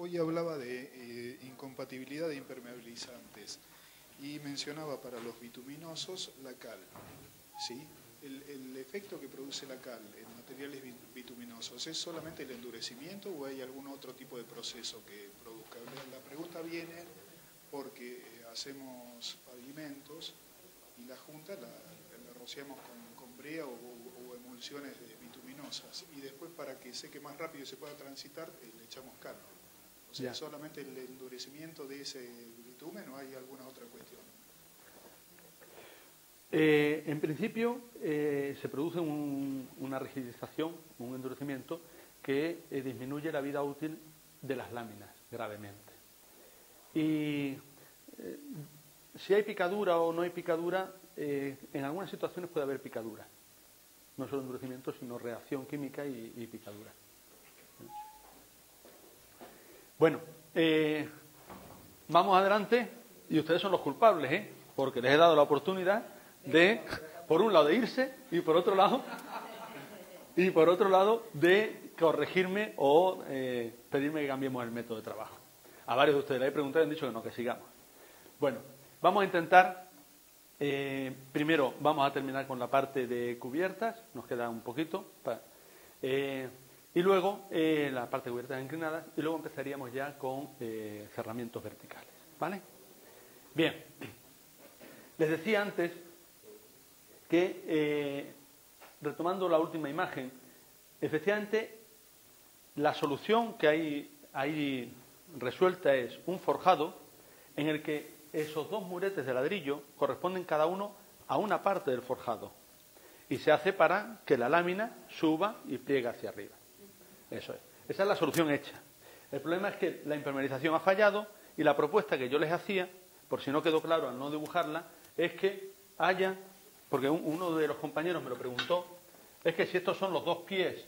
hoy hablaba de incompatibilidad de impermeabilizantes y mencionaba para los bituminosos la cal, ¿sí? El efecto que produce la cal en materiales bituminosos, ¿es solamente el endurecimiento o hay algún otro tipo de proceso que produzca? La pregunta viene porque hacemos pavimentos y la junta la rociamos con brea o emulsiones bituminosas y después para que seque más rápido y se pueda transitar le echamos cal. O sea, solamente el endurecimiento de ese bitumen o hay alguna otra cuestión. En principio se produce una rigidización, un endurecimiento que disminuye la vida útil de las láminas gravemente. Y si hay picadura o no hay picadura, en algunas situaciones puede haber picadura. No solo endurecimiento, sino reacción química y picadura. Bueno, vamos adelante y ustedes son los culpables, porque les he dado la oportunidad de, por un lado, de irse y por otro lado de corregirme o pedirme que cambiemos el método de trabajo. A varios de ustedes les he preguntado y han dicho que no, que sigamos. Bueno, vamos a intentar, primero vamos a terminar con la parte de cubiertas, nos queda un poquito, y luego la parte de cubiertas inclinadas, y luego empezaríamos ya con cerramientos verticales, ¿vale? Bien, les decía antes que, retomando la última imagen, efectivamente la solución que hay ahí resuelta es un forjado en el que esos dos muretes de ladrillo corresponden cada uno a una parte del forjado y se hace para que la lámina suba y pliegue hacia arriba. Eso es. Esa es la solución hecha. El problema es que la impermeabilización ha fallado y la propuesta que yo les hacía, por si no quedó claro al no dibujarla, es que haya, porque uno de los compañeros me lo preguntó, es que si estos son los dos pies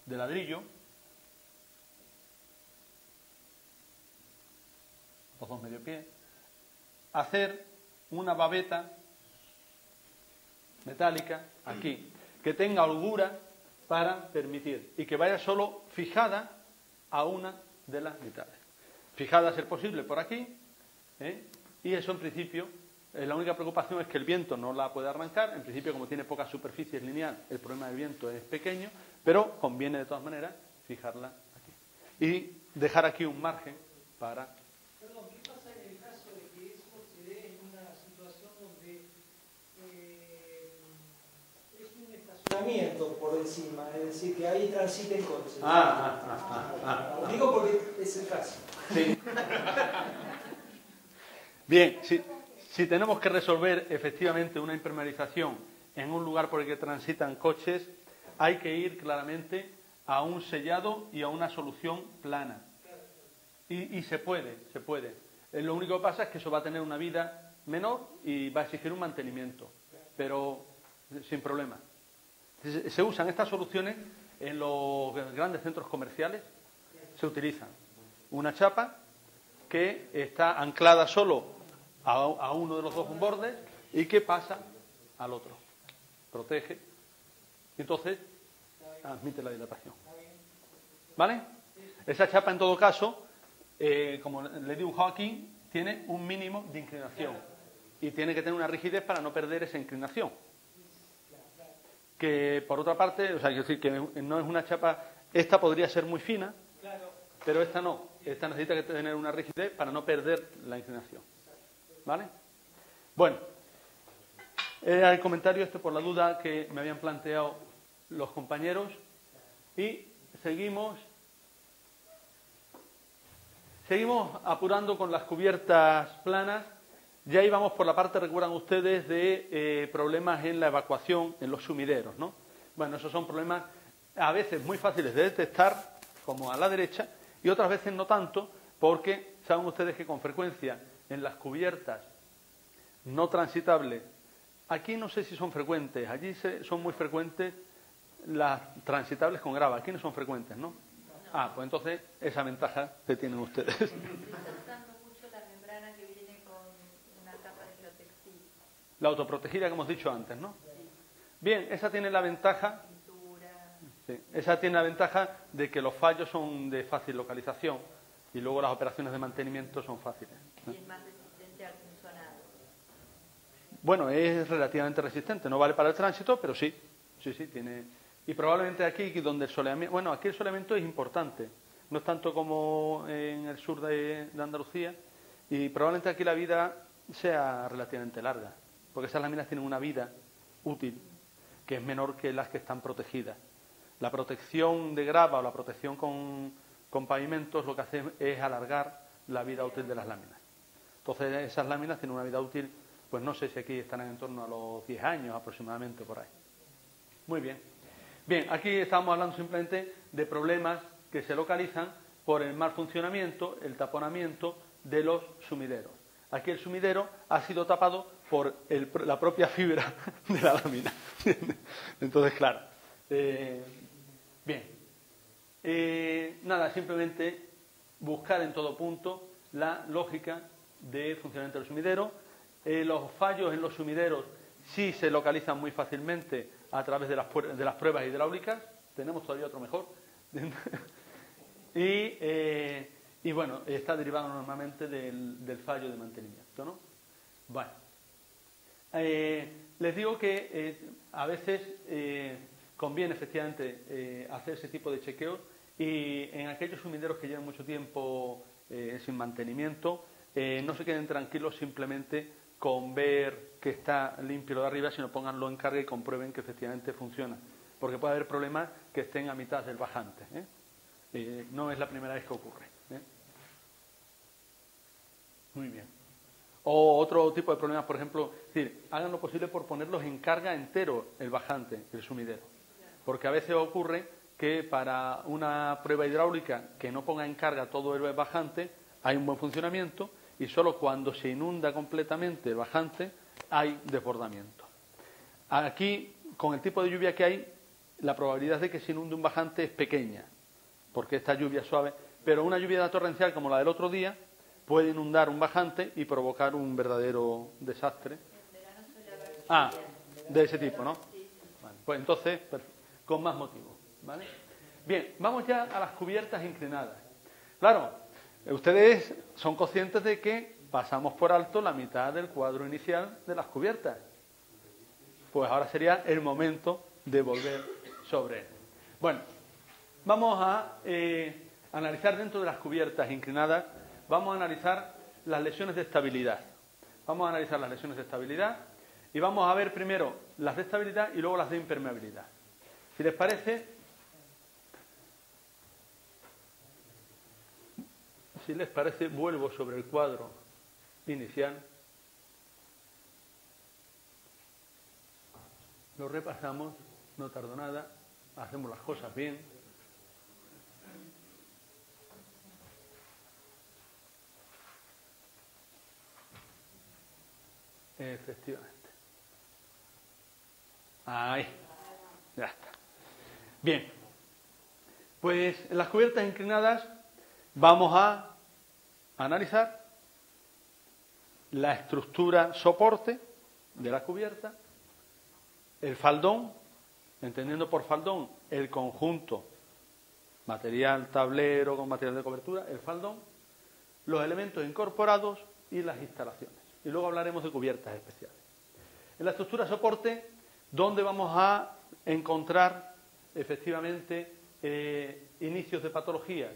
de ladrillo, los dos medio pies, hacer una babeta metálica aquí, que tenga holgura para permitir y que vaya solo fijada a una de las mitades. Fijada a ser posible por aquí, y eso en principio, la única preocupación es que el viento no la puede arrancar. En principio, como tiene poca superficie lineal, el problema del viento es pequeño, pero conviene de todas maneras fijarla aquí. Y dejar aquí un margen para... Perdón, ¿qué pasa en el caso de que eso se dé en una situación donde es un estacionamiento por encima, es decir, que ahí transiten coches? Lo digo porque es el caso. Sí. Bien, si tenemos que resolver efectivamente una impermeabilización en un lugar por el que transitan coches, hay que ir claramente a un sellado y a una solución plana. Y se puede. Lo único que pasa es que eso va a tener una vida menor y va a exigir un mantenimiento, pero sin problema. Se usan estas soluciones en los grandes centros comerciales, se utilizan una chapa que está anclada solo a uno de los dos bordes y que pasa al otro. Protege. Y entonces admite la dilatación. ¿Vale? Esa chapa en todo caso, como le he dibujado aquí, tiene un mínimo de inclinación. Y tiene que tener una rigidez para no perder esa inclinación. Que por otra parte, o sea, quiero decir que no es una chapa, esta podría ser muy fina, pero esta no. Esta necesita que tener una rigidez para no perder la inclinación. ¿Vale? Bueno, el comentario este por la duda que me habían planteado los compañeros y seguimos apurando con las cubiertas planas. Ya íbamos por la parte, recuerdan ustedes, de problemas en la evacuación en los sumideros, ¿no? Bueno, esos son problemas a veces muy fáciles de detectar, como a la derecha, y otras veces no tanto, porque saben ustedes que con frecuencia en las cubiertas no transitables, aquí no sé si son frecuentes, allí son muy frecuentes las transitables con grava, aquí no son frecuentes, ¿no? Pues entonces esa ventaja que tienen ustedes. Estoy usando mucho la membrana que viene con una capa de geotextil. La autoprotegida que hemos dicho antes, ¿no? Bien, esa tiene la ventaja. Sí. Esa tiene la ventaja de que los fallos son de fácil localización y luego las operaciones de mantenimiento son fáciles. Y es más resistente al punzonado. Bueno, es relativamente resistente, no vale para el tránsito, pero sí, tiene. Y probablemente aquí donde el soleamiento, bueno, aquí el soleamiento es importante, no es tanto como en el sur de Andalucía, y probablemente aquí la vida sea relativamente larga, porque esas láminas tienen una vida útil que es menor que las que están protegidas. La protección de grava o la protección con pavimentos lo que hace es alargar la vida útil de las láminas. Entonces esas láminas tienen una vida útil, pues no sé si aquí estarán en torno a los 10 años aproximadamente por ahí. Muy bien. Bien, aquí estamos hablando simplemente de problemas que se localizan por el mal funcionamiento, el taponamiento de los sumideros. Aquí el sumidero ha sido tapado por la propia fibra de la lámina. Entonces, claro. Bien. Nada, simplemente buscar en todo punto la lógica de funcionamiento del sumidero. Los fallos en los sumideros sí se localizan muy fácilmente a través de las pruebas hidráulicas. Tenemos todavía otro mejor. Y bueno, está derivado normalmente del fallo de mantenimiento, ¿no? Bueno. Les digo que a veces conviene efectivamente hacer ese tipo de chequeos y en aquellos sumideros que llevan mucho tiempo sin mantenimiento, no se queden tranquilos simplemente con ver que está limpio lo de arriba, sino pónganlo en carga y comprueben que efectivamente funciona, porque puede haber problemas que estén a mitad del bajante, no es la primera vez que ocurre. Muy bien. O otro tipo de problemas, por ejemplo, es decir, hagan lo posible por ponerlos en carga entero el bajante, el sumidero, porque a veces ocurre que para una prueba hidráulica que no ponga en carga todo el bajante hay un buen funcionamiento y solo cuando se inunda completamente el bajante hay desbordamiento. Aquí, con el tipo de lluvia que hay, la probabilidad de que se inunde un bajante es pequeña, porque esta lluvia es suave, pero una lluvia torrencial como la del otro día puede inundar un bajante y provocar un verdadero desastre. De ese tipo, ¿no? Vale, pues entonces, con más motivo, ¿vale? Bien, vamos ya a las cubiertas inclinadas. Claro, ustedes son conscientes de que pasamos por alto la mitad del cuadro inicial de las cubiertas. Pues ahora sería el momento de volver sobre él. Bueno, vamos a analizar dentro de las cubiertas inclinadas, vamos a analizar las lesiones de estabilidad. Vamos a analizar las lesiones de estabilidad y vamos a ver primero las de estabilidad y luego las de impermeabilidad. Si les parece, vuelvo sobre el cuadro inicial. Lo repasamos, no tardo nada, hacemos las cosas bien. Efectivamente. Ahí. Ya está. Bien. Pues en las cubiertas inclinadas vamos a analizar la estructura soporte de la cubierta, el faldón, entendiendo por faldón el conjunto material tablero con material de cobertura, el faldón, los elementos incorporados y las instalaciones. Y luego hablaremos de cubiertas especiales. En la estructura soporte, ¿dónde vamos a encontrar efectivamente inicios de patología?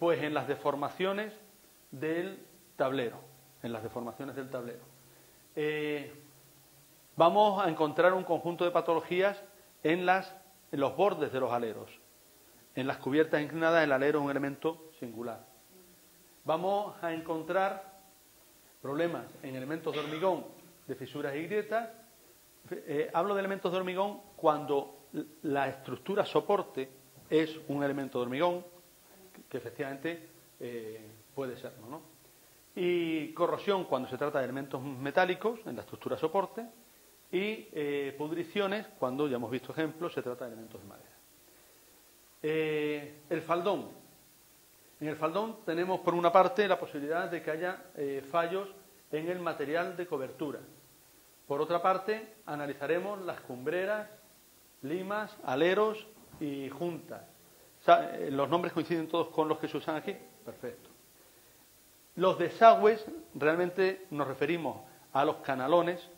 Pues en las deformaciones del tablero. En las deformaciones del tablero. Vamos a encontrar un conjunto de patologías en los bordes de los aleros. En las cubiertas inclinadas el alero es un elemento singular. Vamos a encontrar problemas en elementos de hormigón de fisuras y grietas. Hablo de elementos de hormigón cuando la estructura soporte es un elemento de hormigón, que efectivamente puede serlo, ¿no? Y corrosión cuando se trata de elementos metálicos en la estructura soporte, y pudriciones cuando, ya hemos visto ejemplos, se trata de elementos de madera. El faldón. En el faldón tenemos por una parte la posibilidad de que haya fallos en el material de cobertura. Por otra parte, analizaremos las cumbreras, limas, aleros y juntas, ¿los nombres coinciden todos con los que se usan aquí? Perfecto. Los desagües, realmente nos referimos a los canalones,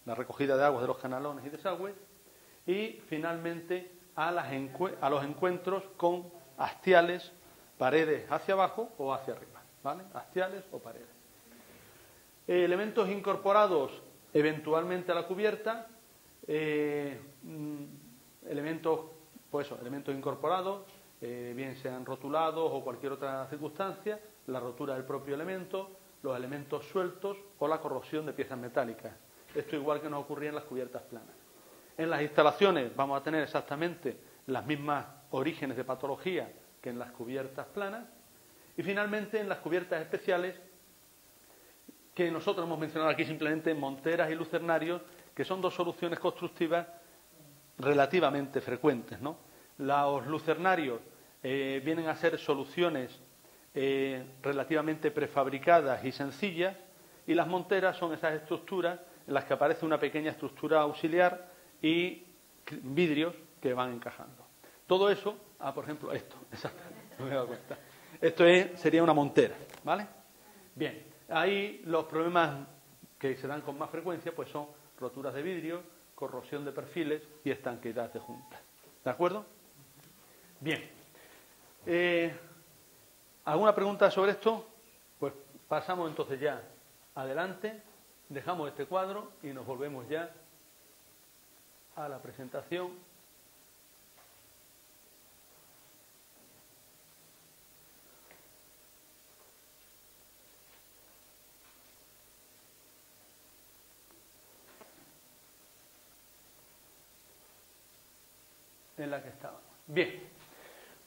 la recogida de aguas de los canalones y desagües, y finalmente a los encuentros con hastiales, paredes hacia abajo o hacia arriba, ¿vale? Hastiales o paredes. Elementos incorporados eventualmente a la cubierta, elementos incorporados, bien sean rotulados o cualquier otra circunstancia, la rotura del propio elemento, los elementos sueltos o la corrosión de piezas metálicas. Esto igual que nos ocurría en las cubiertas planas. En las instalaciones vamos a tener exactamente las mismas orígenes de patología que en las cubiertas planas. Y finalmente en las cubiertas especiales, que nosotros hemos mencionado aquí simplemente monteras y lucernarios, que son dos soluciones constructivas relativamente frecuentes, ¿no? Los lucernarios vienen a ser soluciones relativamente prefabricadas y sencillas, y las monteras son esas estructuras en las que aparece una pequeña estructura auxiliar y vidrios que van encajando. Todo eso, por ejemplo, esto, exactamente, no me he dado cuenta. Esto sería una montera, ¿vale? Bien, ahí los problemas que se dan con más frecuencia pues son roturas de vidrio, corrosión de perfiles y estanqueidad de juntas. ¿De acuerdo? Bien. ¿Alguna pregunta sobre esto? Pues pasamos entonces ya adelante, dejamos este cuadro y nos volvemos ya a la presentación. En la que estábamos. Bien.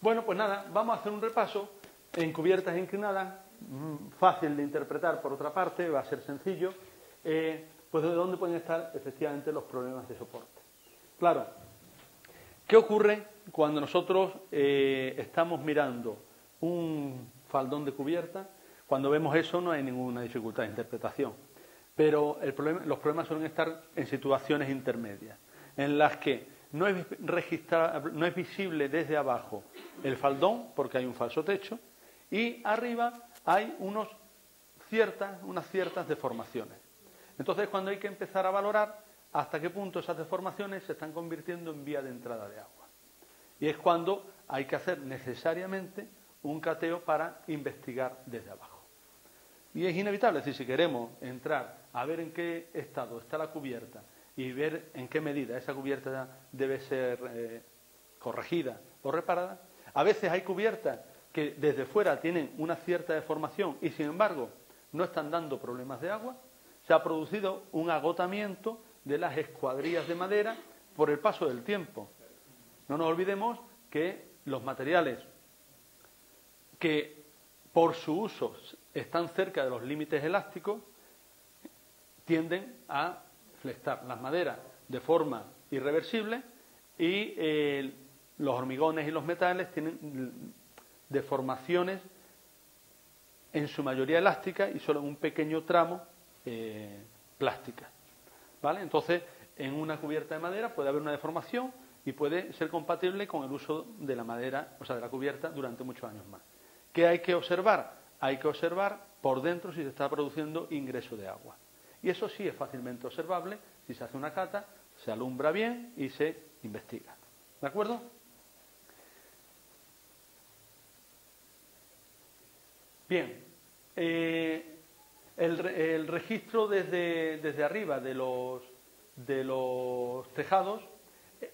Bueno, pues nada, vamos a hacer un repaso en cubiertas inclinadas, fácil de interpretar por otra parte, va a ser sencillo, pues de dónde pueden estar efectivamente los problemas de soporte. Claro, ¿qué ocurre cuando nosotros estamos mirando un faldón de cubierta? Cuando vemos eso no hay ninguna dificultad de interpretación, pero los problemas suelen estar en situaciones intermedias, en las que no es visible desde abajo el faldón porque hay un falso techo y arriba hay unas ciertas deformaciones. Entonces, cuando hay que empezar a valorar hasta qué punto esas deformaciones se están convirtiendo en vía de entrada de agua. Y es cuando hay que hacer necesariamente un cateo para investigar desde abajo. Y es inevitable, es decir, si queremos entrar a ver en qué estado está la cubierta y ver en qué medida esa cubierta debe ser corregida o reparada. A veces hay cubiertas que desde fuera tienen una cierta deformación y sin embargo no están dando problemas de agua. Se ha producido un agotamiento de las escuadrillas de madera por el paso del tiempo. No nos olvidemos que los materiales que por su uso están cerca de los límites elásticos tienden a flectar las maderas de forma irreversible y los hormigones y los metales tienen deformaciones en su mayoría elásticas y solo en un pequeño tramo plástica, ¿vale? Entonces, en una cubierta de madera puede haber una deformación y puede ser compatible con el uso de la madera, o sea, de la cubierta durante muchos años más. ¿Qué hay que observar? Hay que observar por dentro si se está produciendo ingreso de agua. Y eso sí es fácilmente observable si se hace una cata, se alumbra bien y se investiga. ¿De acuerdo? Bien. El registro desde arriba de los tejados,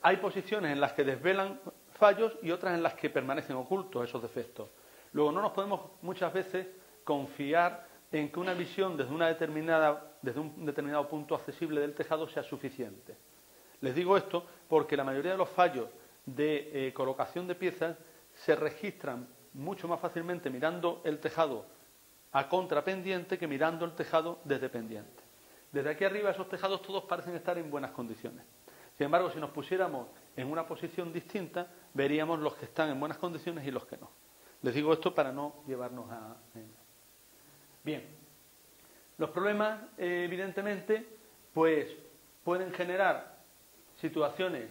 hay posiciones en las que desvelan fallos y otras en las que permanecen ocultos esos defectos. Luego, no nos podemos muchas veces confiar en que una visión desde un determinado punto accesible del tejado sea suficiente. Les digo esto porque la mayoría de los fallos de colocación de piezas se registran mucho más fácilmente mirando el tejado a contrapendiente que mirando el tejado desde pendiente. Desde aquí arriba esos tejados todos parecen estar en buenas condiciones. Sin embargo, si nos pusiéramos en una posición distinta, veríamos los que están en buenas condiciones y los que no. Les digo esto para no llevarnos a... Bien. Los problemas, evidentemente, pues pueden generar situaciones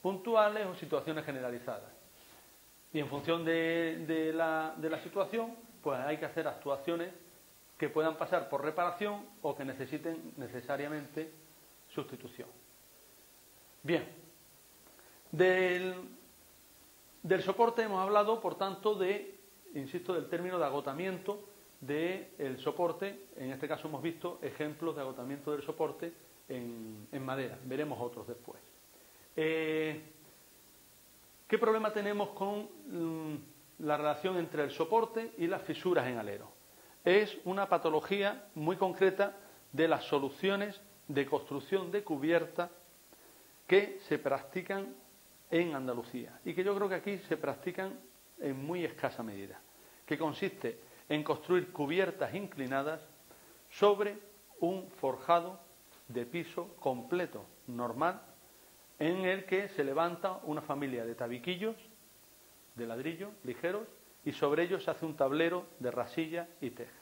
puntuales o situaciones generalizadas. Y en función de la situación, pues hay que hacer actuaciones que puedan pasar por reparación o que necesiten necesariamente sustitución. Bien, del soporte hemos hablado, por tanto, insisto, del término de agotamiento del soporte. En este caso hemos visto ejemplos de agotamiento del soporte en madera. Veremos otros después. ¿Qué problema tenemos con la relación entre el soporte y las fisuras en alero? Es una patología muy concreta de las soluciones de construcción de cubierta que se practican en Andalucía y que yo creo que aquí se practican en muy escasa medida, que consiste en construir cubiertas inclinadas sobre un forjado de piso completo, normal, en el que se levanta una familia de tabiquillos de ladrillo ligeros y sobre ellos se hace un tablero de rasilla y teja.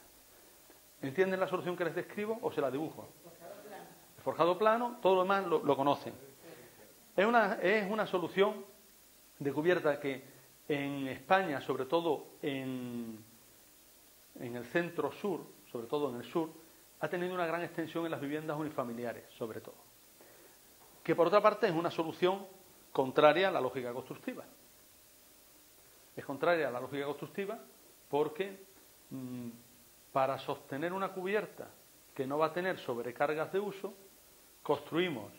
¿Entienden la solución que les describo o se la dibujo? El forjado plano, todo lo demás lo conocen. Es una solución de cubierta que en España, sobre todo en el centro sur, sobre todo en el sur, ha tenido una gran extensión en las viviendas unifamiliares, sobre todo. Que por otra parte es una solución contraria a la lógica constructiva. Es contraria a la lógica constructiva porque para sostener una cubierta que no va a tener sobrecargas de uso, construimos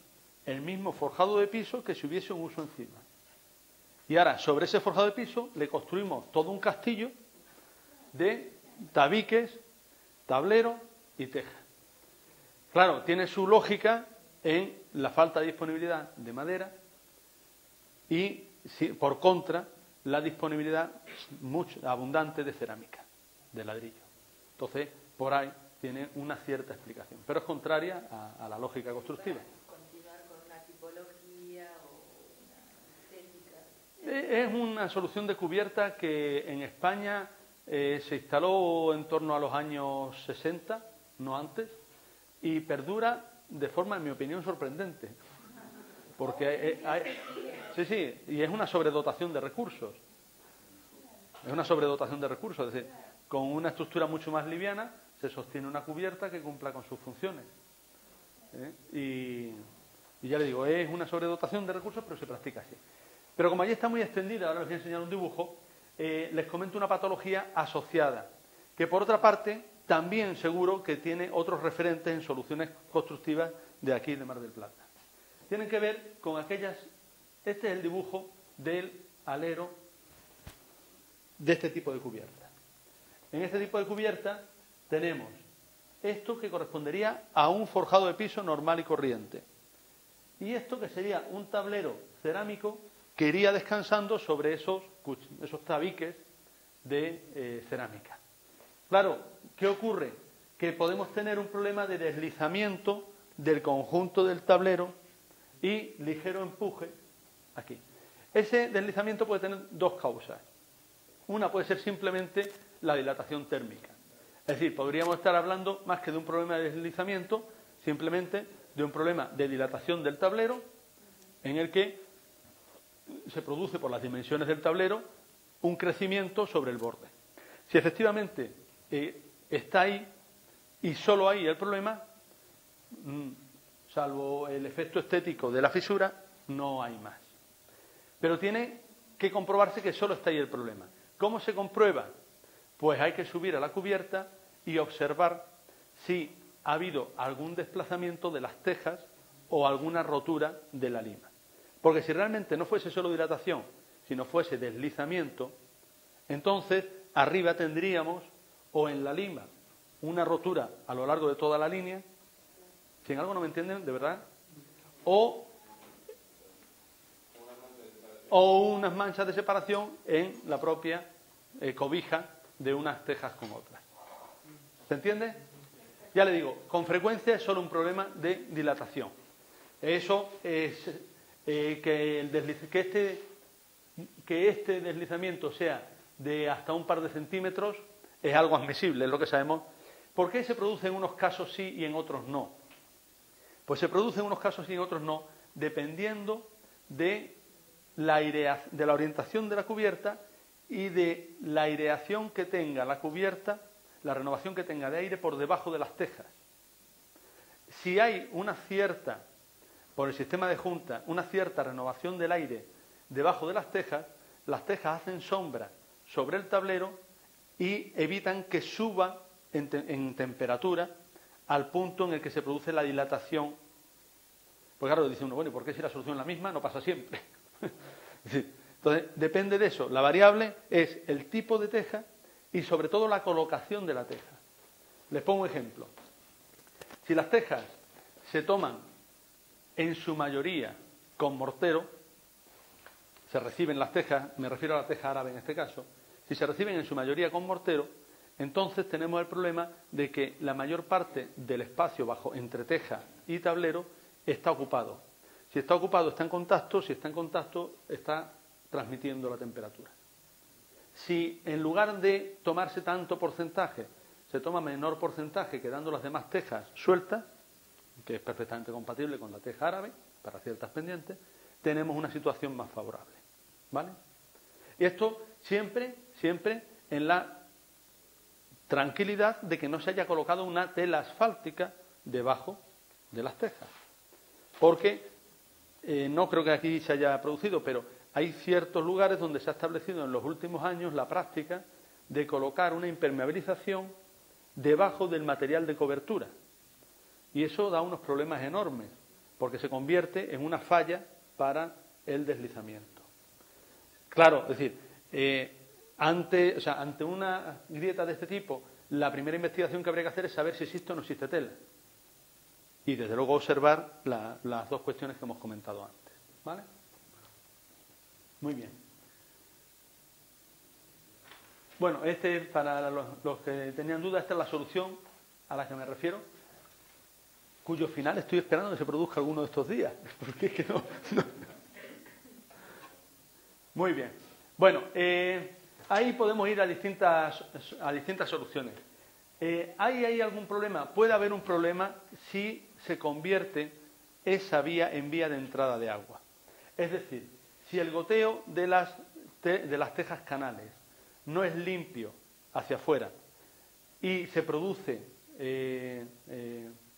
el mismo forjado de piso que si hubiese un uso encima. Y ahora, sobre ese forjado de piso, le construimos todo un castillo de tabiques, tablero y teja. Claro, tiene su lógica en la falta de disponibilidad de madera y, por contra, la disponibilidad abundante de cerámica, de ladrillo. Entonces, por ahí tiene una cierta explicación, pero es contraria a la lógica constructiva. ¿Continuar con una tipología o una estética? Es una solución de cubierta que en España se instaló en torno a los años 60, no antes, y perdura de forma, en mi opinión, sorprendente. Porque sí, y es una sobredotación de recursos. Es una sobredotación de recursos, es decir, con una estructura mucho más liviana se sostiene una cubierta que cumpla con sus funciones. Y ya le digo, es una sobredotación de recursos, pero se practica así. Pero como allí está muy extendida, ahora les voy a enseñar un dibujo, les comento una patología asociada, que por otra parte también seguro que tiene otros referentes en soluciones constructivas de aquí de Mar del Plata. Tienen que ver con aquellas... Este es el dibujo del alero de este tipo de cubierta. En este tipo de cubierta tenemos esto que correspondería a un forjado de piso normal y corriente. Y esto que sería un tablero cerámico que iría descansando sobre esos tabiques de cerámica. Claro, ¿qué ocurre? Que podemos tener un problema de deslizamiento del conjunto del tablero y ligero empuje aquí. Ese deslizamiento puede tener dos causas. Una puede ser simplemente la dilatación térmica. Es decir, podríamos estar hablando más que de un problema de deslizamiento, simplemente de un problema de dilatación del tablero, en el que se produce por las dimensiones del tablero un crecimiento sobre el borde. Si efectivamente está ahí y solo ahí el problema, salvo el efecto estético de la fisura, no hay más. Pero tiene que comprobarse que solo está ahí el problema. ¿Cómo se comprueba? Pues hay que subir a la cubierta y observar si ha habido algún desplazamiento de las tejas o alguna rotura de la lima. Porque si realmente no fuese solo dilatación, sino fuese deslizamiento, entonces arriba tendríamos o en la lima una rotura a lo largo de toda la línea, si en algo no me entienden, de verdad, o unas manchas de separación en la propia cobija de unas tejas con otras. ¿Se entiende? Ya le digo, con frecuencia es solo un problema de dilatación. Eso es que este deslizamiento sea de hasta un par de centímetros es algo admisible, es lo que sabemos. ¿Por qué se produce en unos casos sí y en otros no? Pues se produce en unos casos sí y en otros no, dependiendo de de la orientación de la cubierta y de la aireación que tenga la cubierta, la renovación que tenga de aire por debajo de las tejas. Si hay una cierta, por el sistema de junta, una cierta renovación del aire debajo de las tejas hacen sombra sobre el tablero y evitan que suba en temperatura al punto en el que se produce la dilatación. Pues claro, dice uno, bueno, ¿y por qué si la solución es la misma no pasa siempre? Entonces, depende de eso. La variable es el tipo de teja y sobre todo la colocación de la teja. Les pongo un ejemplo. Si las tejas se toman en su mayoría con mortero, se reciben las tejas, me refiero a la teja árabe en este caso, si se reciben en su mayoría con mortero, entonces tenemos el problema de que la mayor parte del espacio entre teja y tablero está ocupado. Si está ocupado está en contacto, si está en contacto está transmitiendo la temperatura. Si en lugar de tomarse tanto porcentaje, se toma menor porcentaje quedando las demás tejas sueltas, que es perfectamente compatible con la teja árabe para ciertas pendientes, tenemos una situación más favorable. ¿Vale? Y esto siempre en la tranquilidad de que no se haya colocado una tela asfáltica debajo de las tejas. Porque no creo que aquí se haya producido, pero hay ciertos lugares donde se ha establecido en los últimos años la práctica de colocar una impermeabilización debajo del material de cobertura. Y eso da unos problemas enormes, porque se convierte en una falla para el deslizamiento. Claro, es decir, ante una grieta de este tipo, la primera investigación que habría que hacer es saber si existe o no existe tela. Y desde luego observar las dos cuestiones que hemos comentado antes. ¿Vale? Muy bien. Bueno, para los que tenían dudas, esta es la solución a la que me refiero, cuyo final estoy esperando que se produzca alguno de estos días, porque es que no. Muy bien. Bueno, ahí podemos ir a distintas soluciones. ¿Hay algún problema? Puede haber un problema si se convierte esa vía en vía de entrada de agua. Es decir, si el goteo de las tejas canales no es limpio hacia afuera y se produce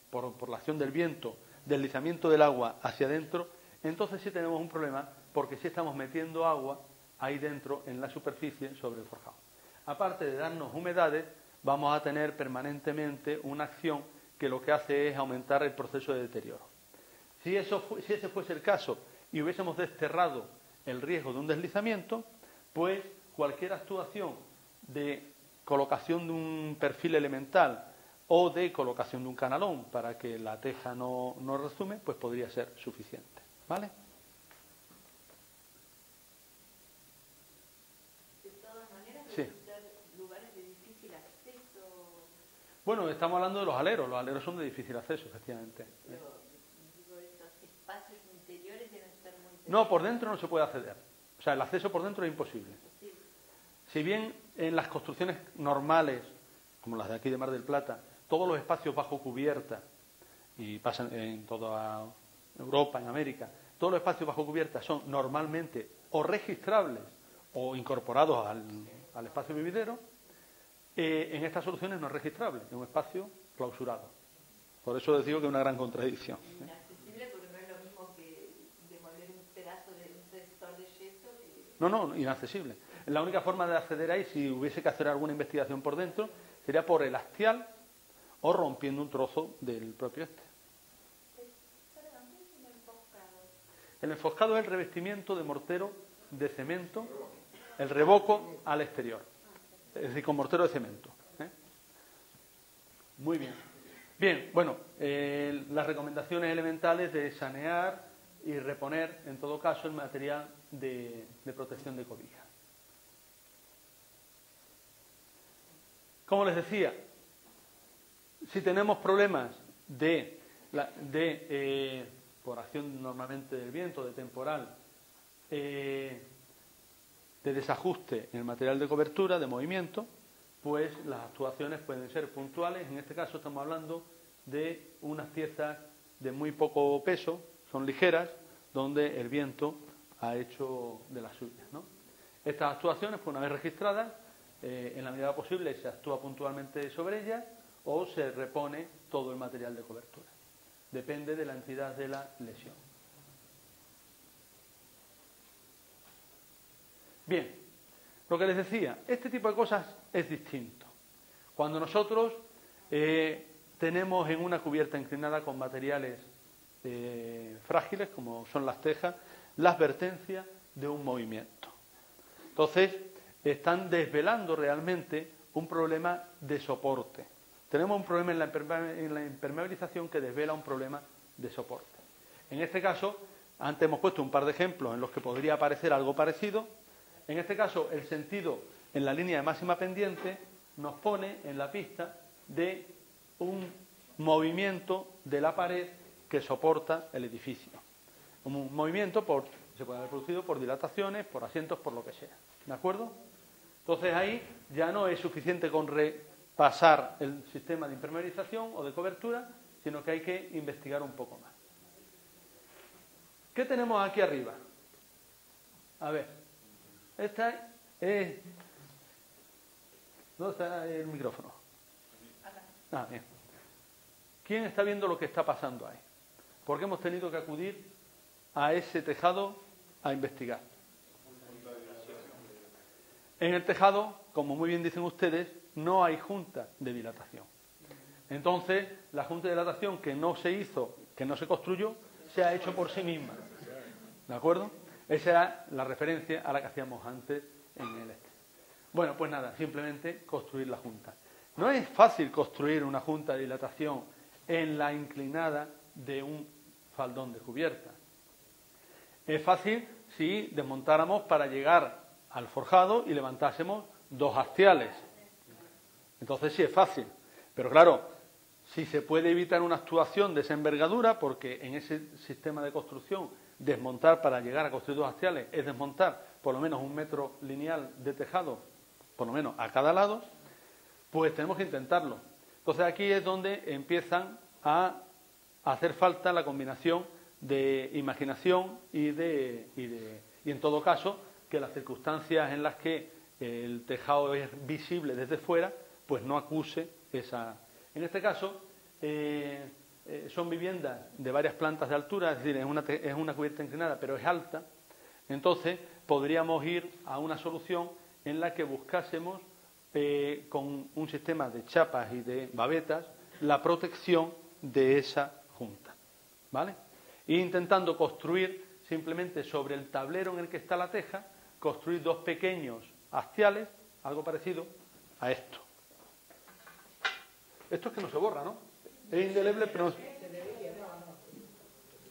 por la acción del viento, deslizamiento del agua hacia adentro, entonces sí tenemos un problema porque sí estamos metiendo agua ahí dentro en la superficie sobre el forjado. Aparte de darnos humedades, vamos a tener permanentemente una acción que lo que hace es aumentar el proceso de deterioro. Si ese fuese el caso y hubiésemos desterrado el riesgo de un deslizamiento, pues cualquier actuación de colocación de un perfil elemental o de colocación de un canalón para que la teja no rezume, pues podría ser suficiente. ¿Vale? De todas maneras, sí. Lugares de difícil acceso. Bueno, estamos hablando de los aleros. Los aleros son de difícil acceso, efectivamente. Pero, digo, estos espacios interiores deben ser muy... No, por dentro no se puede acceder. O sea, el acceso por dentro es imposible. Sí. Si bien en las construcciones normales, como las de aquí de Mar del Plata, todos los espacios bajo cubierta, y pasan en toda Europa, en América, todos los espacios bajo cubierta son normalmente o registrables o incorporados al espacio vividero, en estas soluciones no es registrable, es un espacio clausurado. Por eso les digo que es una gran contradicción. Inaccesible porque no es lo mismo que demoler un pedazo de un sector de yeso. No, inaccesible. La única forma de acceder ahí, si hubiese que hacer alguna investigación por dentro, sería por el hastial o rompiendo un trozo del propio este. Perdón, ¿qué es el enfoscado? El enfoscado es el revestimiento de mortero de cemento, el revoco al exterior, es decir, con mortero de cemento. Muy bien. Bien, bueno, las recomendaciones elementales de sanear y reponer, en todo caso, el material de protección de cobija. Como les decía, si tenemos problemas por acción normalmente del viento, de temporal, de desajuste en el material de cobertura, de movimiento, pues las actuaciones pueden ser puntuales. En este caso estamos hablando de unas piezas de muy poco peso, son ligeras, donde el viento ha hecho de las suyas, ¿no? Estas actuaciones, pues una vez registradas, en la medida posible se actúa puntualmente sobre ellas o se repone todo el material de cobertura. Depende de la entidad de la lesión. Bien, lo que les decía, este tipo de cosas es distinto. Cuando nosotros tenemos en una cubierta inclinada con materiales frágiles, como son las tejas, la advertencia de un movimiento. Entonces, están desvelando realmente un problema de soporte. Tenemos un problema en la impermeabilización que desvela un problema de soporte. En este caso, antes hemos puesto un par de ejemplos en los que podría aparecer algo parecido. En este caso, el sentido en la línea de máxima pendiente nos pone en la pista de un movimiento de la pared que soporta el edificio. Un movimiento se puede haber producido por dilataciones, por asientos, por lo que sea. ¿De acuerdo? Entonces ahí ya no es suficiente con repasar el sistema de impermeabilización o de cobertura, sino que hay que investigar un poco más. ¿Qué tenemos aquí arriba? A ver, esta es... ¿Dónde está el micrófono? Ah, bien. ¿Quién está viendo lo que está pasando ahí? Porque hemos tenido que acudir a ese tejado a investigar. En el tejado, como muy bien dicen ustedes, no hay junta de dilatación. Entonces, la junta de dilatación que no se hizo, que no se construyó, se ha hecho por sí misma. ¿De acuerdo? Esa era la referencia a la que hacíamos antes en el este. Bueno, pues nada, simplemente construir la junta. No es fácil construir una junta de dilatación en la inclinada de un faldón de cubierta. Es fácil si desmontáramos para llegar al forjado y levantásemos 2 hastiales. Entonces sí es fácil. Pero claro, si se puede evitar una actuación de esa envergadura, porque en ese sistema de construcción desmontar para llegar a construir 2 hastiales es desmontar por lo menos 1 metro lineal de tejado, por lo menos a cada lado, pues tenemos que intentarlo. Entonces aquí es donde empiezan a hacer falta la combinación de imaginación y en todo caso que las circunstancias en las que el tejado es visible desde fuera pues no acuse esa... En este caso son viviendas de varias plantas de altura, es decir, es una cubierta inclinada pero es alta. Entonces podríamos ir a una solución en la que buscásemos con un sistema de chapas y de babetas la protección de esa junta, ¿vale? E intentando construir simplemente sobre el tablero en el que está la teja, construir 2 pequeños hastiales, algo parecido a esto. Esto es que no se borra, ¿no? Es indeleble, pero no...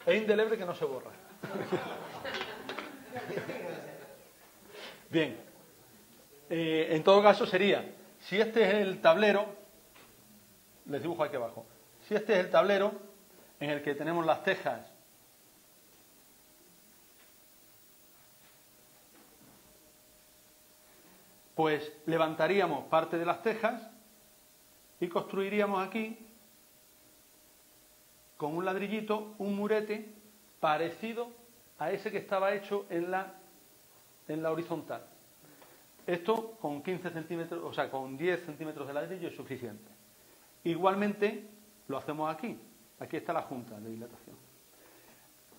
Es indeleble que no se borra. Bien. En todo caso sería, si este es el tablero, les dibujo aquí abajo, si este es el tablero en el que tenemos las tejas pues levantaríamos parte de las tejas y construiríamos aquí con un ladrillito un murete parecido a ese que estaba hecho en la horizontal. Esto con 15 centímetros, o sea, con 10 centímetros de ladrillo es suficiente. Igualmente lo hacemos aquí. Aquí está la junta de dilatación.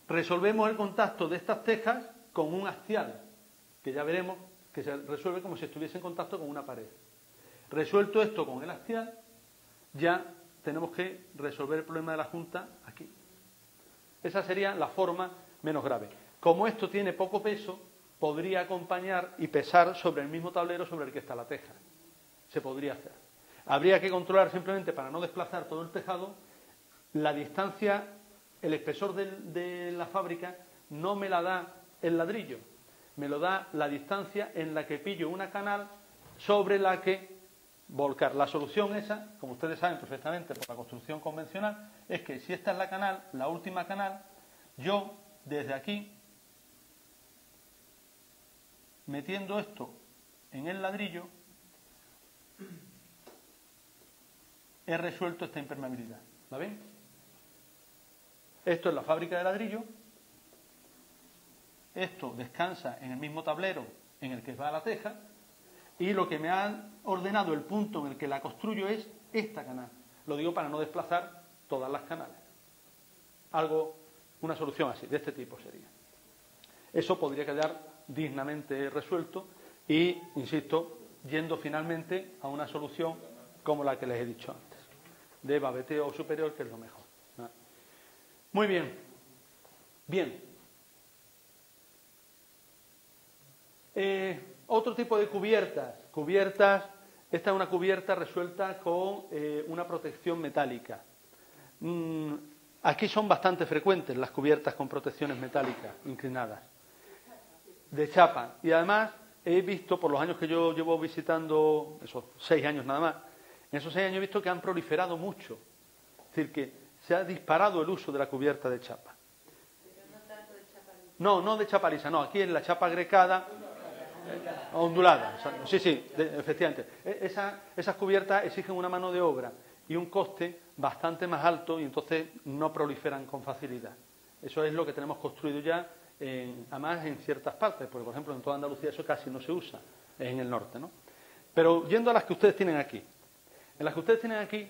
Resolvemos el contacto de estas tejas con un hastial, que ya veremos que se resuelve como si estuviese en contacto con una pared. Resuelto esto con el hastial, ya tenemos que resolver el problema de la junta aquí. Esa sería la forma menos grave. Como esto tiene poco peso, podría acompañar y pesar sobre el mismo tablero sobre el que está la teja. Se podría hacer. Habría que controlar simplemente, para no desplazar todo el tejado, la distancia, el espesor de la fábrica no me la da el ladrillo, me lo da la distancia en la que pillo una canal sobre la que volcar. La solución esa, como ustedes saben perfectamente por la construcción convencional, es que si esta es la canal, la última canal, yo desde aquí, metiendo esto en el ladrillo, he resuelto esta impermeabilidad. ¿La ven? Esto es la fábrica de ladrillo. esto descansa en el mismo tablero en el que va la teja, y lo que me ha ordenado el punto en el que la construyo es esta canal. Lo digo para no desplazar todas las canales. Una solución así, de este tipo sería. Eso podría quedar dignamente resuelto y, insisto, yendo finalmente a una solución como la que les he dicho antes, de babeteo superior, que es lo mejor. Muy bien. Bien. Otro tipo de cubiertas. Esta es una cubierta resuelta con una protección metálica. Aquí son bastante frecuentes las cubiertas con protecciones metálicas inclinadas, de chapa. Y además he visto, por los años que yo llevo visitando, esos 6 años nada más, en esos 6 años he visto que han proliferado mucho. Es decir, que se ha disparado el uso de la cubierta de chapa. Pero no tanto de chapa lisa. No de chapa lisa, no. Aquí es la chapa grecada, ondulada. Sí, efectivamente. Esas cubiertas exigen una mano de obra y un coste bastante más alto, y entonces no proliferan con facilidad. Eso es lo que tenemos construido ya, además en ciertas partes, porque por ejemplo en toda Andalucía eso casi no se usa, en el norte, ¿no? Pero yendo a las que ustedes tienen aquí. En las que ustedes tienen aquí,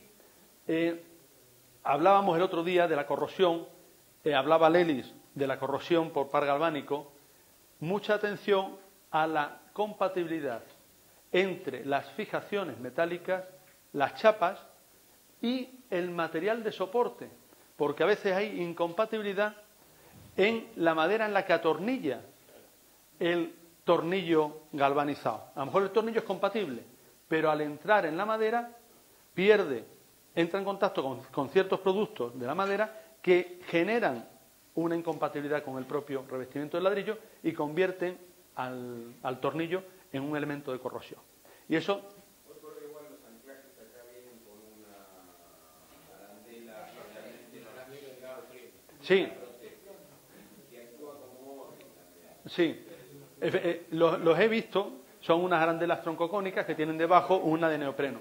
hablábamos el otro día de la corrosión, hablaba Lelis de la corrosión por par galvánico. Mucha atención a la compatibilidad entre las fijaciones metálicas, las chapas y el material de soporte, porque a veces hay incompatibilidad en la madera en la que atornilla el tornillo galvanizado. A lo mejor el tornillo es compatible, pero al entrar en la madera entra en contacto con ciertos productos de la madera que generan una incompatibilidad con el propio revestimiento del ladrillo y convierten al tornillo en un elemento de corrosión. Y eso... Igual los anclajes acá vienen con una arandela, sí. Que actúa como... Sí, los he visto, son unas arandelas troncocónicas que tienen debajo una de neopreno.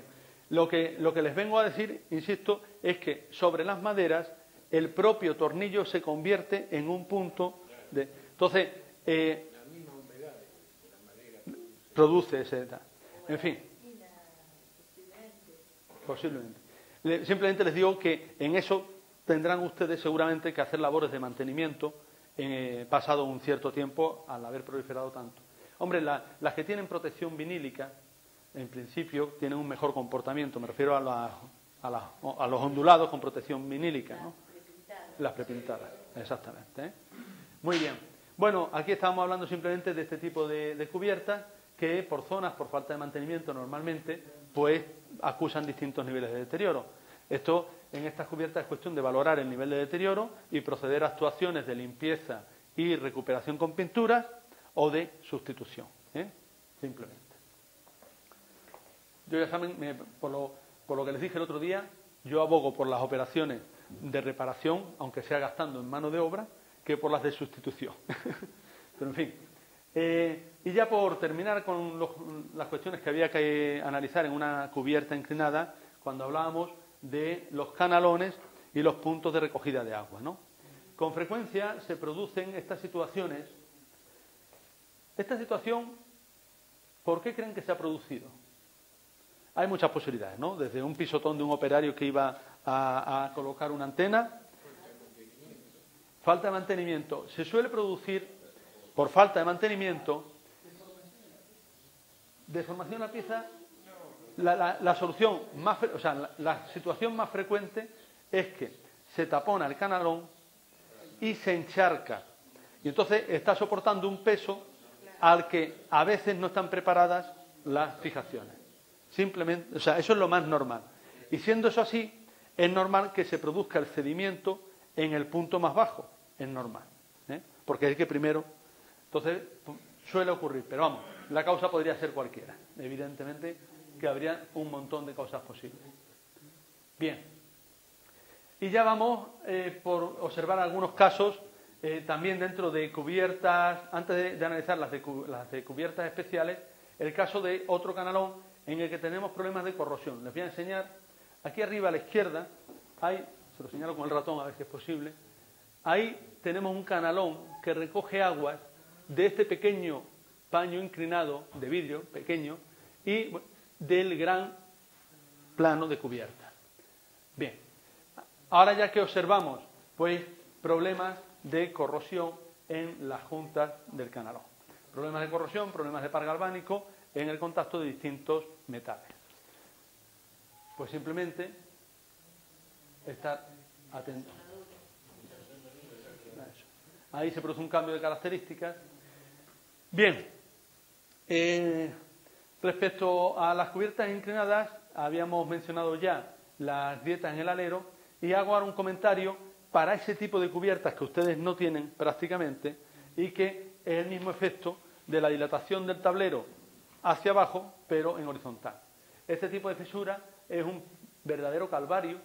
Lo que les vengo a decir, insisto, es que sobre las maderas el propio tornillo se convierte en un punto de... Entonces, la misma humedad de la madera produce ese... En fin. Posiblemente. Simplemente les digo que en eso tendrán ustedes seguramente que hacer labores de mantenimiento pasado un cierto tiempo al haber proliferado tanto. Hombre, las que tienen protección vinílica, en principio, tienen un mejor comportamiento. Me refiero a los ondulados con protección vinílica, ¿no? Las prepintadas, exactamente. Muy bien. Bueno, aquí estábamos hablando simplemente de este tipo de cubiertas que por zonas, por falta de mantenimiento normalmente, pues acusan distintos niveles de deterioro. Esto, en estas cubiertas, es cuestión de valorar el nivel de deterioro y proceder a actuaciones de limpieza y recuperación con pinturas o de sustitución, simplemente. Yo ya saben, por lo que les dije el otro día, yo abogo por las operaciones de reparación, aunque sea gastando en mano de obra, que por las de sustitución. Pero en fin. Y ya por terminar con las cuestiones que había que analizar en una cubierta inclinada, cuando hablábamos de los canalones y los puntos de recogida de agua, ¿no? Con frecuencia se producen estas situaciones. Esta situación, ¿por qué creen que se ha producido? Hay muchas posibilidades, ¿no? Desde un pisotón de un operario que iba a colocar una antena. Falta de mantenimiento. Se suele producir, por falta de mantenimiento, deformación de la pieza. La solución la situación más frecuente es que se tapona el canalón y se encharca. Y entonces está soportando un peso al que a veces no están preparadas las fijaciones. Simplemente, eso es lo más normal. Y siendo eso así, es normal que se produzca el cedimiento en el punto más bajo. Es normal. Porque es que primero... Entonces, suele ocurrir. Pero vamos, la causa podría ser cualquiera. Evidentemente que habría un montón de causas posibles. Bien. Y ya vamos por observar algunos casos también dentro de cubiertas, antes de analizar las de cubiertas especiales, el caso de otro canalón en el que tenemos problemas de corrosión. Les voy a enseñar, aquí arriba a la izquierda, se lo señalo con el ratón a ver si es posible, ahí tenemos un canalón que recoge aguas de este pequeño paño inclinado de vidrio, pequeño, y del gran plano de cubierta. Bien, ahora ya que observamos, pues, problemas de corrosión en las juntas del canalón. Problemas de corrosión, problemas de par galvánico en el contacto de distintos metales. Pues simplemente estar atento. Ahí se produce un cambio de características. Bien, respecto a las cubiertas inclinadas, habíamos mencionado ya las grietas en el alero y hago ahora un comentario para ese tipo de cubiertas que ustedes no tienen prácticamente y que es el mismo efecto de la dilatación del tablero hacia abajo, pero en horizontal. Este tipo de fisura es un verdadero calvario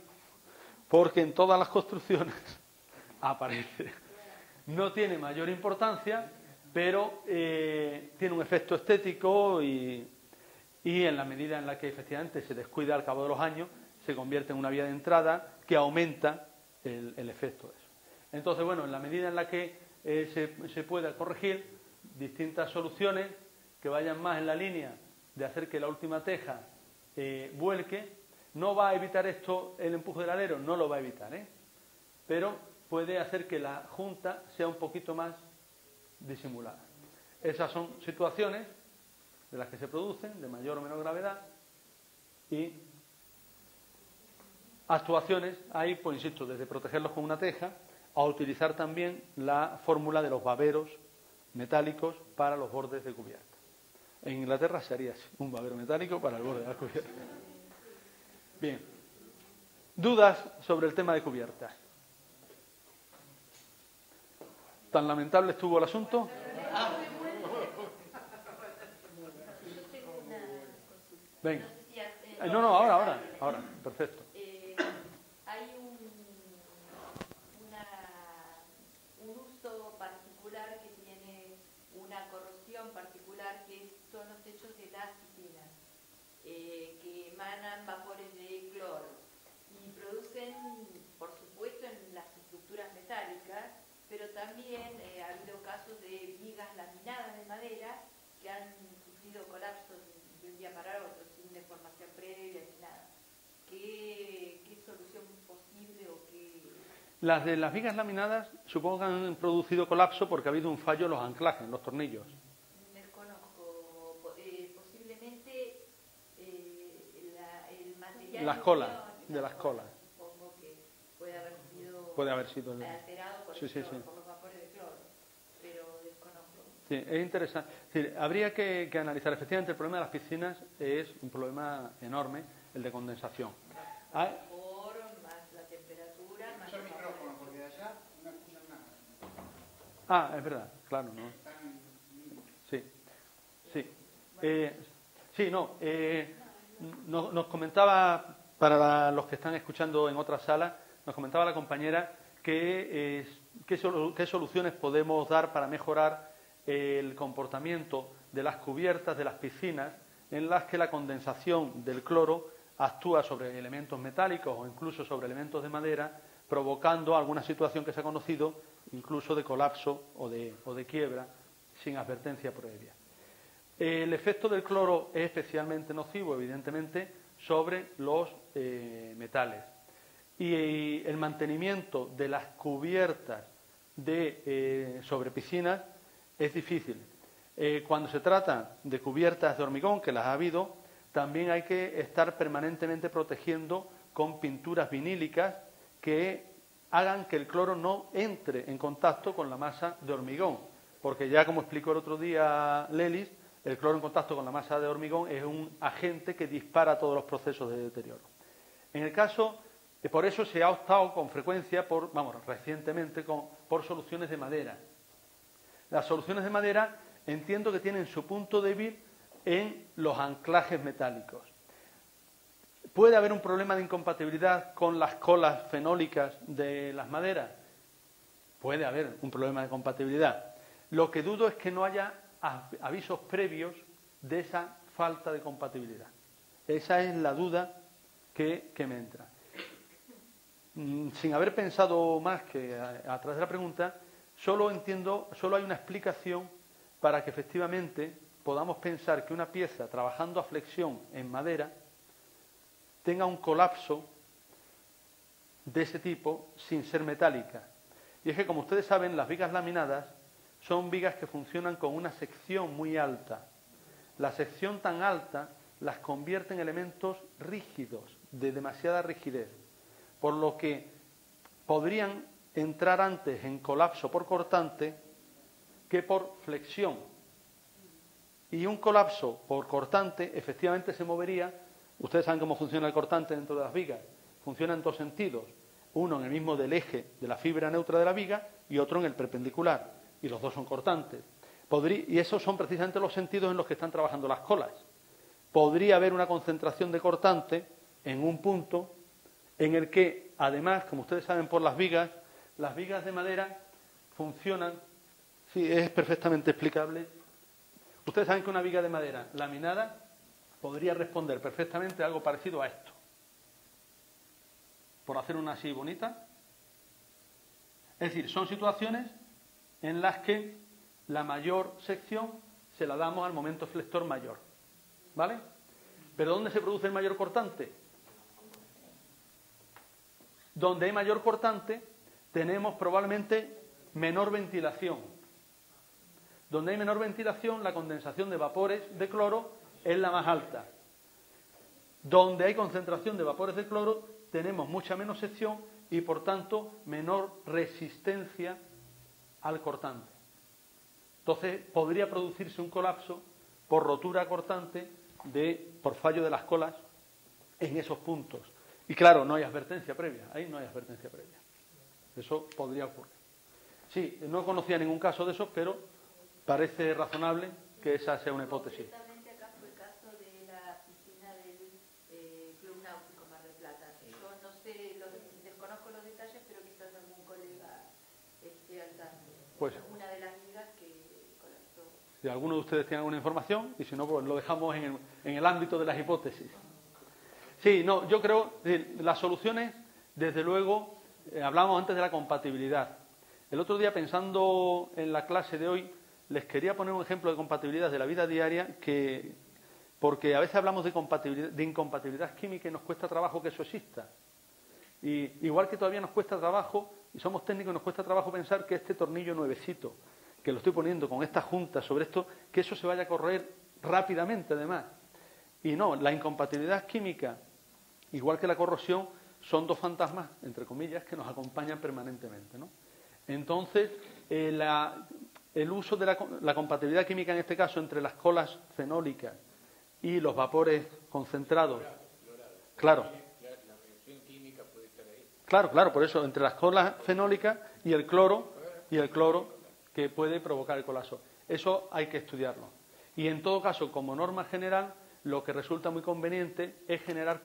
porque en todas las construcciones aparece. No tiene mayor importancia, pero tiene un efecto estético y en la medida en la que efectivamente se descuida al cabo de los años, se convierte en una vía de entrada que aumenta el efecto de eso. Entonces, bueno, en la medida en la que se pueda corregir distintas soluciones que vayan más en la línea de hacer que la última teja vuelque, no va a evitar esto el empuje del alero, no lo va a evitar, pero puede hacer que la junta sea un poquito más disimulada. Esas son situaciones de las que se producen, de mayor o menor gravedad, y actuaciones hay, pues insisto, desde protegerlos con una teja a utilizar también la fórmula de los baberos metálicos para los bordes de cubierta. En Inglaterra se haría así, un babero metálico para el borde de la cubierta. Bien, dudas sobre el tema de cubiertas. ¿Tan lamentable estuvo el asunto? Venga. No, ahora, perfecto. Hay un uso particular que tiene una corrosión particular que son los techos de las piscinas, que emanan vapores de cloro y producen, por supuesto, en las estructuras metálicas, pero también ha habido casos de vigas laminadas de madera que han sufrido colapsos de un día para otro, sin deformación previa ni nada. ¿Qué solución posible o qué...? Las de las vigas laminadas supongo que han producido colapso porque ha habido un fallo en los anclajes, en los tornillos. Desconozco. Posiblemente el material... Las colas, de las colas. Supongo que puede haber sido alterado por, por los vapores de cloro, pero desconozco. Sí, es interesante. Sí, habría que analizar. Efectivamente, el problema de las piscinas es un problema enorme, el de condensación. Más la temperatura, más el micrófono, porque de allá no escuchan nada. Es verdad, claro, ¿no? Nos comentaba, para los que están escuchando en otra sala, nos comentaba la compañera qué soluciones podemos dar para mejorar el comportamiento de las cubiertas de las piscinas en las que la condensación del cloro actúa sobre elementos metálicos o incluso sobre elementos de madera, provocando alguna situación que se ha conocido incluso de colapso o de quiebra sin advertencia previa. El efecto del cloro es especialmente nocivo, evidentemente, sobre los metales. Y el mantenimiento de las cubiertas sobre piscinas es difícil. Cuando se trata de cubiertas de hormigón, que las ha habido, también hay que estar permanentemente protegiendo con pinturas vinílicas que hagan que el cloro no entre en contacto con la masa de hormigón. Porque ya, como explicó el otro día Lelis, el cloro en contacto con la masa de hormigón es un agente que dispara todos los procesos de deterioro. En el caso, por eso se ha optado con frecuencia, recientemente, por soluciones de madera. Las soluciones de madera entiendo que tienen su punto débil en los anclajes metálicos. ¿Puede haber un problema de incompatibilidad con las colas fenólicas de las maderas? Puede haber un problema de compatibilidad. Lo que dudo es que no haya avisos previos de esa falta de compatibilidad. Esa es la duda que me entra. Sin haber pensado más que a través de la pregunta, solo hay una explicación para que efectivamente podamos pensar que una pieza trabajando a flexión en madera tenga un colapso de ese tipo sin ser metálica. Y es que, como ustedes saben, las vigas laminadas son vigas que funcionan con una sección muy alta. La sección tan alta las convierte en elementos rígidos, de demasiada rigidez, por lo que podrían entrar antes en colapso por cortante que por flexión. Y un colapso por cortante efectivamente se movería. Ustedes saben cómo funciona el cortante dentro de las vigas. Funciona en dos sentidos. Uno en el mismo del eje de la fibra neutra de la viga y otro en el perpendicular. Y los dos son cortantes. Y esos son precisamente los sentidos en los que están trabajando las colas. Podría haber una concentración de cortante en un punto en el que, además, como ustedes saben por las vigas de madera funcionan, sí, es perfectamente explicable. Ustedes saben que una viga de madera laminada podría responder perfectamente a algo parecido a esto. Por hacer una así bonita. Es decir, son situaciones en las que la mayor sección se la damos al momento flector mayor. ¿Vale? ¿Pero dónde se produce el mayor cortante? Donde hay mayor cortante tenemos probablemente menor ventilación. Donde hay menor ventilación, la condensación de vapores de cloro es la más alta. Donde hay concentración de vapores de cloro tenemos mucha menos sección y, por tanto, menor resistencia al cortante. Entonces, podría producirse un colapso por rotura cortante por fallo de las colas en esos puntos. Y claro, no hay advertencia previa. Ahí no hay advertencia previa. Eso podría ocurrir. Sí, no conocía ningún caso de esos, pero parece razonable que esa sea una hipótesis. Concretamente acá fue el caso de la piscina del Club Náutico Mar del Plata. Yo no sé, desconozco los detalles, pero quizás algún colega esté al tanto. Pues, una de las vigas que colapsó. Si alguno de ustedes tiene alguna información, y si no, pues lo dejamos en el ámbito de las hipótesis. Sí, no, yo creo que las soluciones, desde luego, hablábamos antes de la compatibilidad. El otro día, pensando en la clase de hoy, les quería poner un ejemplo de compatibilidad de la vida diaria, porque a veces hablamos de incompatibilidad química y nos cuesta trabajo que eso exista. Y igual que todavía nos cuesta trabajo, y somos técnicos, nos cuesta trabajo pensar que este tornillo nuevecito, que lo estoy poniendo con esta junta sobre esto, que eso se vaya a correr rápidamente además. Y no, la incompatibilidad química, igual que la corrosión, son dos fantasmas, entre comillas, que nos acompañan permanentemente, ¿no? Entonces, el uso de la compatibilidad química, en este caso, entre las colas fenólicas y los vapores concentrados. Claro. La reacción química puede estar ahí. Claro, por eso, entre las colas fenólicas y el cloro que puede provocar el colapso. Eso hay que estudiarlo. Y en todo caso, como norma general, lo que resulta muy conveniente es generar